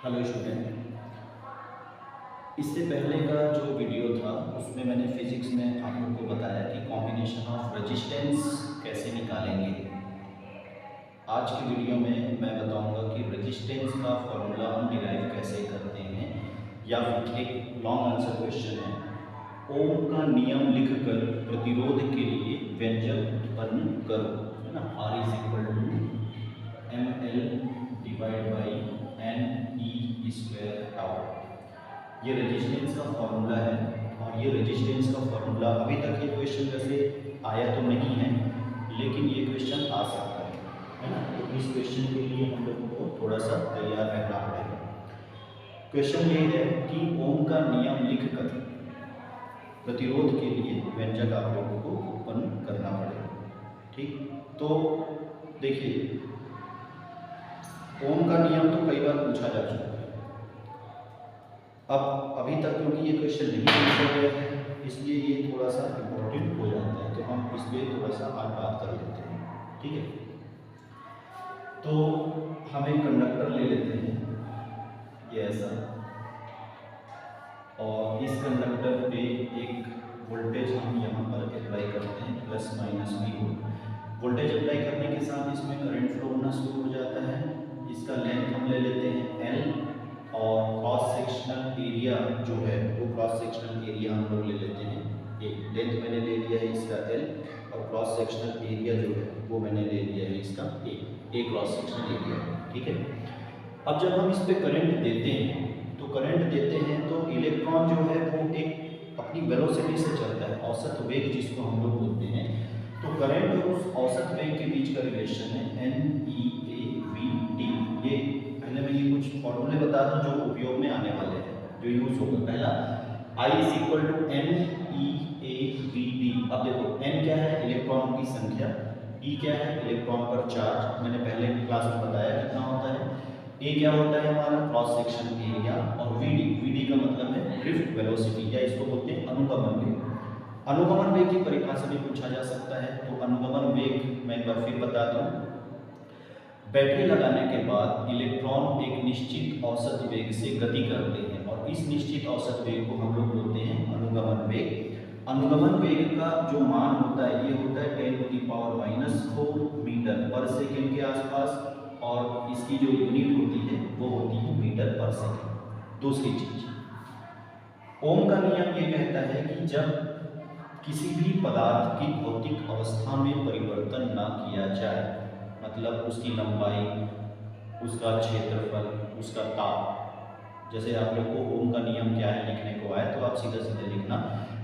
Hello student. इससे पहले का जो वीडियो था उसमें मैंने फिजिक्स में आप लोग को बताया कि कॉम्बिनेशन ऑफ रेजिस्टेंस कैसे निकालेंगे। आज की वीडियो में मैं बताऊंगा कि रेजिस्टेंस का फॉर्मूला हम डिराइव कैसे करते हैं, या फिर एक लॉन्ग आंसर क्वेश्चन है, ओम का नियम लिखकर प्रतिरोध के लिए व्यंजक उत्पन्न करो, है ना। R is equal to m l divide by n e square tau. ये रेजिस्टेंस का फॉर्मूला है, और ये रेजिस्टेंस का फॉर्मूला अभी तक ये क्वेश्चन वैसे आया तो नहीं है, लेकिन ये क्वेश्चन आ सकता है ना। तो इस क्वेश्चन के लिए हम लोगों को थोड़ा सा तैयार रहना पड़ेगा। क्वेश्चन ये है कि ओम का नियम लिखकर प्रतिरोध के लिए व्यंजक आप लोगों को उत्पन्न करना पड़ेगा। ठीक, तो देखिए, ओम का नियम तो कई बार पूछा जा चुका है। अब अभी तक क्योंकि ये क्वेश्चन नहीं पूछा गया है, इसलिए ये थोड़ा सा इम्पोर्टेंट हो जाता है, तो हम इस पर थोड़ा सा आज बात कर लेते हैं। ठीक है, तो हम एक कंडक्टर ले लेते हैं, ये ऐसा, और इस कंडक्टर पे एक वोल्टेज हम यहाँ पर अप्लाई करते हैं, plus minus V voltage apply करने के साथ इसमें करंट फ्लो होना शुरू हो जाता है। इसका लेंथ हम ले लेते हैं एल, और क्रॉस सेक्शनल एरिया जो है वो क्रॉस सेक्शनल एरिया हम लोग ले लेते हैं ए। लेंथ मैंने ले लिया है इसका एल, और क्रॉस सेक्शनल एरिया जो है वो मैंने ले लिया है इसका ए क्रॉस सेक्शनल एरिया। ठीक है, अब जब हम इस पे करंट देते हैं तो इलेक्ट्रॉन जो है वो एक अपनी वेलोसिटी से चलता है, औसत वेग जिसको हम लोग बोलते हैं। तो करंट और उस औसत वेग के बीच का रिलेशन है n e a v t. ये पहले मैं ये कुछ फॉर्मूले बता दूं जो उपयोग में आने वाले हैं, जो यूज होगा। पहला I is equal to n e a v d. अब देखो n क्या है, इलेक्ट्रॉन की संख्या, E क्या है, इलेक्ट्रॉन पर चार्ज, मैंने पहले क्लास में बताया कितना होता है। A क्या होता है हमारा क्रॉस सेक्शन एरिया, और वीडी का मतलब है ड्रिफ्ट वेलोसिटी, या इसको बोलते हैं अनुगमन वेग। अनुगमन वेग की परिभाषा भी पूछा जा सकता है। तो अनुगमन वेग मैं एक बार फिर बता दूं, बैटरी लगाने के बाद इलेक्ट्रॉन एक निश्चित औसत वेग से गति करते हैं, और इस निश्चित औसत वेग को हम लोग बोलते हैं अनुगमन वेग। अनुगमन वेग का जो मान होता है ये होता है 10⁻⁴ मीटर पर सेकेंड के आसपास, और इसकी जो यूनिट होती है वो होती है मीटर पर सेकेंड। दूसरी चीज, ओम का नियम ये कहता है कि जब किसी भी पदार्थ की भौतिक अवस्था में परिवर्तन ना किया जाए, मतलब उसकी लंबाई, उसका क्षेत्रफल, उसका ताप, जैसे आप लोग को ओम का नियम क्या है लिखने को आए तो आप सीधा सीधा लिखना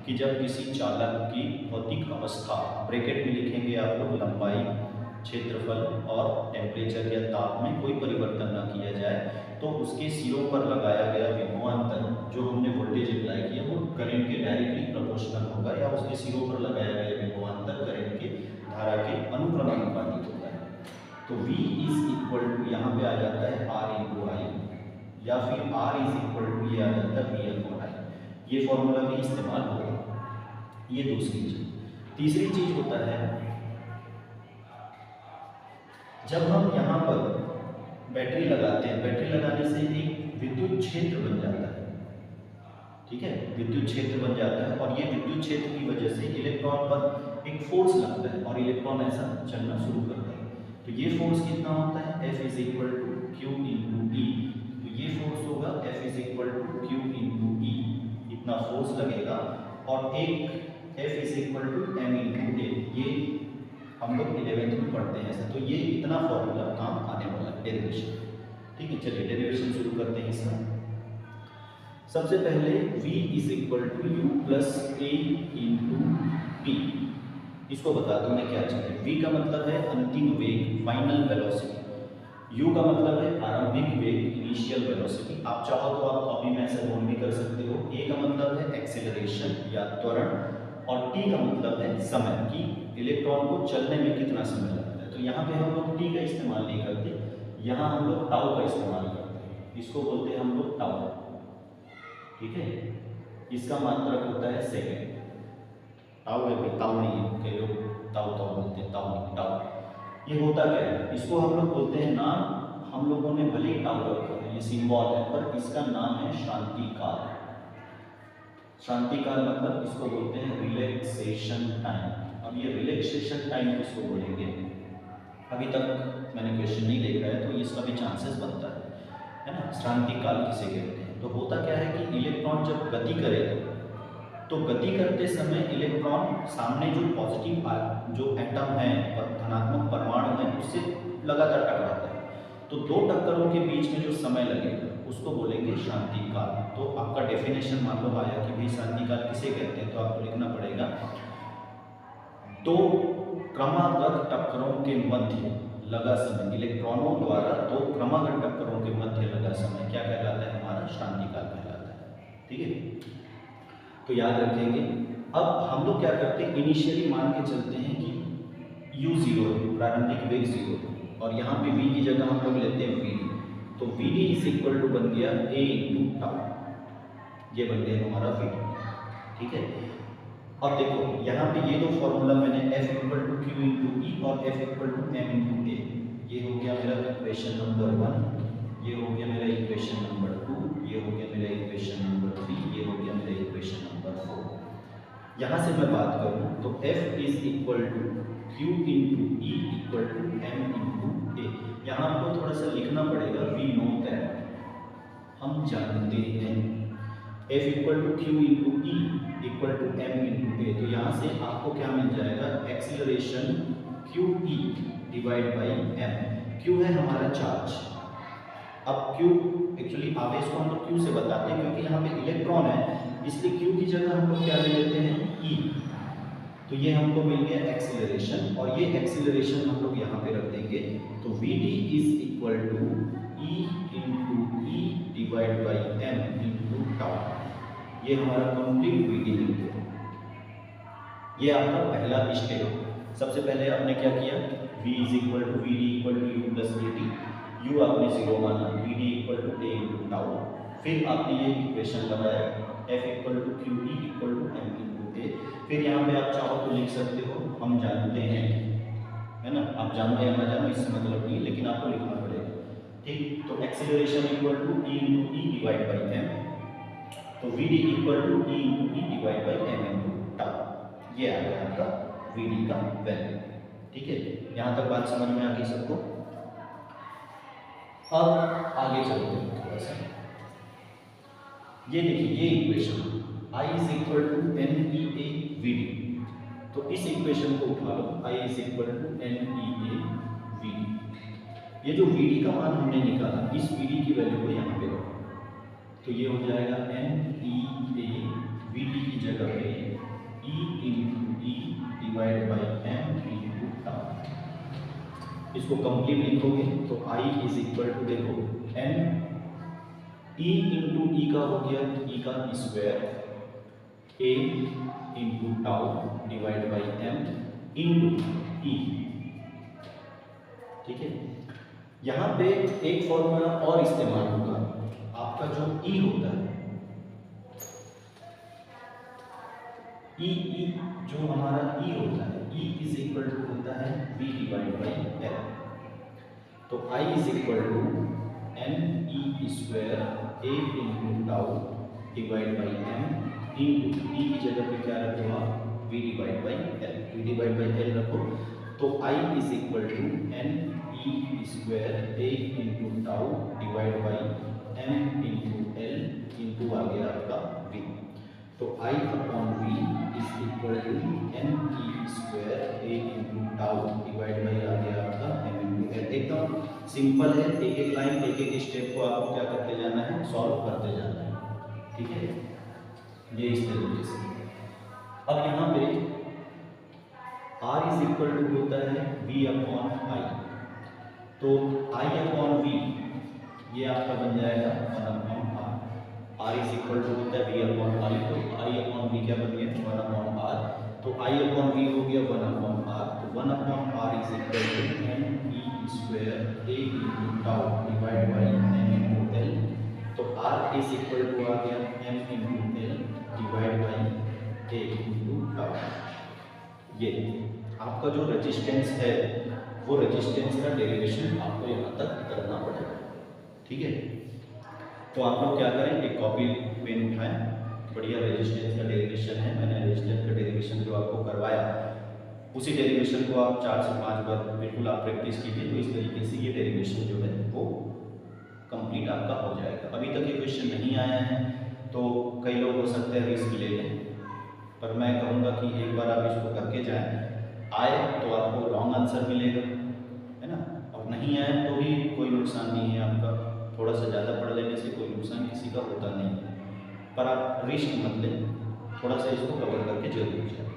कि जब किसी चालक की भौतिक अवस्था, ब्रैकेट में लिखेंगे आप लोग लंबाई, क्षेत्रफल और टेम्परेचर या ताप में कोई परिवर्तन ना किया जाए, तो उसके सिरों पर लगाया गया विभवांतर, जो हमने वोल्टेज अप्लाई किया, वो करंट के डायरेक्टली प्रोपोर्शनल होगा, या उसके सिरों पर लगाया गया विभवांतर करंट के धारा के अनुक्रमानुपातिक होगा। तो V इज इक्वल टू यहाँ पे आ जाता है R इंटू आई, या फिर R इज इक्वल टू ये आ जाता है V अपॉन आई। ये फॉर्मूला भी इस्तेमाल होगा। ये दूसरी चीज। तीसरी चीज होता है, जब हम यहाँ पर बैटरी लगाते हैं, बैटरी लगाने से एक विद्युत क्षेत्र बन जाता है। ठीक है, विद्युत क्षेत्र बन जाता है, और ये विद्युत क्षेत्र की वजह से इलेक्ट्रॉन पर एक फोर्स लगता है, और इलेक्ट्रॉन ऐसा चलना शुरू करता है। तो ये फोर्स कितना होता है, F is equal to q into e. तो ये फोर्स होगा F is equal to q into e, इतना फोर्स लगेगा, और एक F is equal to m into a. ये हम लोग 11th में पढ़ते हैं ऐसा। तो ये इतना फॉर्मूला काम आने वाला है, डेरिवेशन। ठीक है, चलिए डेरिवेशन शुरू करते हैं इसमें। सबसे पहले V is equal to u plus a into t. इसको बता दूं मैं क्या चीज़ है। V का मतलब है अंतिम वेग, फाइनल वेलोसिटी। U का मतलब है प्रारंभिक वेग, इनिशियल वेलोसिटी। आप चाहो तो आप कॉपी में ऐसे नोट भी कर सकते हो। A का मतलब है एक्सेलरेशन या त्वरण, और T का मतलब है समय, कि इलेक्ट्रॉन को चलने में कितना समय लगता है। तो यहाँ पे हम लोग T का इस्तेमाल नहीं करते, यहाँ हम लोग टाउ का इस्तेमाल करते हैं। इसको बोलते हैं हम लोग टाउ। ठीक है, इसका मात्रक होता है सेकेंड। टाउ है भाई, ताऊ नहीं है, कई लोग ताऊ ताऊ बोलते हैं, ताऊ नहीं, टाउ। ये होता क्या है, इसको हम लोग बोलते हैं नाम, हम लोगों ने भले ही टाउ रखा है, ये सिंबल है, पर इसका नाम है शांति काल। शांति काल मतलब इसको बोलते हैं रिलैक्सेशन टाइम। अब ये रिलैक्सेशन टाइम किसको बोलेंगे, अभी तक मैंने क्वेश्चन नहीं देखा है, तो इसका भी चांसेस बनता है ना। शांति काल किसे कहते हैं? तो होता क्या है कि इलेक्ट्रॉन जब गति करेगा तो गति करते समय इलेक्ट्रॉन सामने जो पॉजिटिव जो एटम है, धनात्मक परमाणु है, उससे लगातार टकराता है। तो दो टक्करों के बीच में जो समय लगेगा उसको बोलेंगे शांति काल। तो आपका डेफिनेशन मान लो आया कि भाई शांति काल किसे कहते हैं, तो आपको लिखना पड़ेगा दो क्रमागत टक्करों के मध्य लगा समय, इलेक्ट्रॉनों द्वारा दो क्रमागत टक्करों के मध्य लगा समय क्या कहलाता है? हमारा शांति काल कहलाता है। ठीक है, तो याद रखेंगे। अब हम लोग क्या करते हैं, इनिशियली मान के चलते हैं कि u 0 है, प्रारंभिक वेग 0 है, और यहाँ पे v की जगह हम लोग लेते हैं vd। तो vd इज इक्वल टू बन गया a इंटू टाउ, ये बन गया हमारा vd। ठीक है, अब देखो यहाँ पे ये दो फॉर्मूला मैंने f equal to q into e और f equal to m into a, ये हो गया मेरा इक्वेशन नंबर 1, ये हो गया मेरा इक्वेशन नंबर 2, ये हो गया मेरा इक्वेशन नंबर 3, ये हो गया मेरा इक्वेशन नंबर 4। यहाँ से मैं बात करूँ तो f is equal to q into e equal to m into a. यहाँ आपको थोड़ा सा लिखना पड़ेगा, वी नो दैट, हम जानते हैं f equal to q into e equal to m into a. तो यहाँ से आपको क्या मिल जाएगा, acceleration q e divide by m। q है हमारा चार्ज। अब q एक्चुअली आवेश को हम लोग q से बताते हैं, क्योंकि यहाँ पे इलेक्ट्रॉन है, इसलिए q की जगह हम लोग क्या ले लेते हैं, e। तो ये हमको मिल गया एक्सीलरेशन, और ये एक्सीलरेशन हम लोग यहाँ पे रख देंगे। तो vd is equal to e into e divide by m into tau. ये हमारा कंप्लीट vd लिख दिया। ये आपका पहला स्टेप। सबसे पहले आपने क्या किया, v is equal to vd equal to u plus at, u आपने 0 माना, vd equal to a into tau. फिर आपने ये इक्वेशन बनाया, f equal to q e equal to m into a। फिर यहाँ पे आप चाहो तो लिख सकते हो, हम जानते हैं, है ना, आप जानो या ना जानो इससे मतलब नहीं, लेकिन आपको लिखना पड़ेगा। ठीक, तो acceleration equal to e into e divide by m, तो vd equal to e into e divide by m into tau. ये आ गया आपका vd का वैल्यू। ठीक है, यहाँ तक बात समझ में आ गई सबको। अब आगे चलते हैं थोड़ा सा। ये देखिए, ये equation I is equal to NEA VD, तो इस इक्वेशन को उठा लो, I is equal to NEA VD। ये जो VD का मान हमने निकाला, इस VD की वैल्यू को यहाँ पे रखो, तो ये हो जाएगा NEA VD की जगह पे E into e divide by m into tau. इसको कंप्लीट लिखोगे तो I इज इक्वल टू, देखो n e इंटू ई का हो गया e का square, a into tau divide by m into e. ठीक है, यहाँ पे एक फॉर्मूला और इस्तेमाल होगा, आपका जो e होता है, e जो हमारा e होता है, e इज इक्वल टू होता है v डिवाइड बाई l। तो I is equal to NE square a into tau divide by m into e की जगह पे क्या रखो आप, v divide by l। v divide by l रखो, तो I is equal to NE square a into tau divide by m into l into आ गया आपका v। तो I upon v is equal to NE square a into tau divide by आ गया आपका m into l। एकदम simple है, एक एक लाइन एक एक स्टेप को आपको क्या करते जाना है, सॉल्व करते जाना है। ठीक है, ये इस तरीके से। अब यहाँ पे R इज इक्वल टू होता है V अपॉन I, तो I अपॉन V ये आपका बन जाएगा 1 upon R। R is equal to होता है V अपॉन I, तो I अपॉन V क्या बन गया, 1 अपॉन R। तो I अपॉन V हो गया 1 अपॉन R, तो 1 upon R is equal to NE square a into tau divide by m into l। तो R इज इक्वल टू आ गया m into l divide by a into tau. ये आपका जो resistance है, वो रेजिस्टेंस का डेरिवेशन आपको यहाँ तक करना पड़ेगा। ठीक है, तो आप लोग क्या करें, एक कॉपी पेन उठाएं, बढ़िया रेजिस्टेंस का डेरिवेशन है, मैंने रेजिस्टेंस का डेरिवेशन जो आपको करवाया उसी डेरिवेशन को आप 4 से 5 बार बिल्कुल आप प्रैक्टिस कीजिए, तो इस तरीके से ये डेरिवेशन जो है वो कंप्लीट आपका हो जाएगा। अभी तक ये क्वेश्चन नहीं आया है तो कई लोग हो सकते हैं रिस्क ले लें, पर मैं कहूँगा कि एक बार आप इसको करके जाएं, आए तो आपको रॉन्ग आंसर मिलेगा, है ना, और नहीं आए तो भी कोई नुकसान नहीं है आपका, थोड़ा सा ज़्यादा पढ़ लेने से कोई नुकसान किसी का होता नहीं है, पर आप रिस्क मत लें, थोड़ा सा इसको कवर करके जरूर जाए।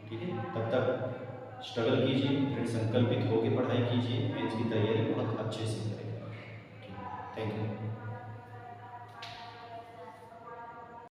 ठीक है, तब तक स्ट्रगल कीजिए, फिर संकल्पित होकर पढ़ाई कीजिए, मेंस की तैयारी बहुत अच्छे से करें। Thank you.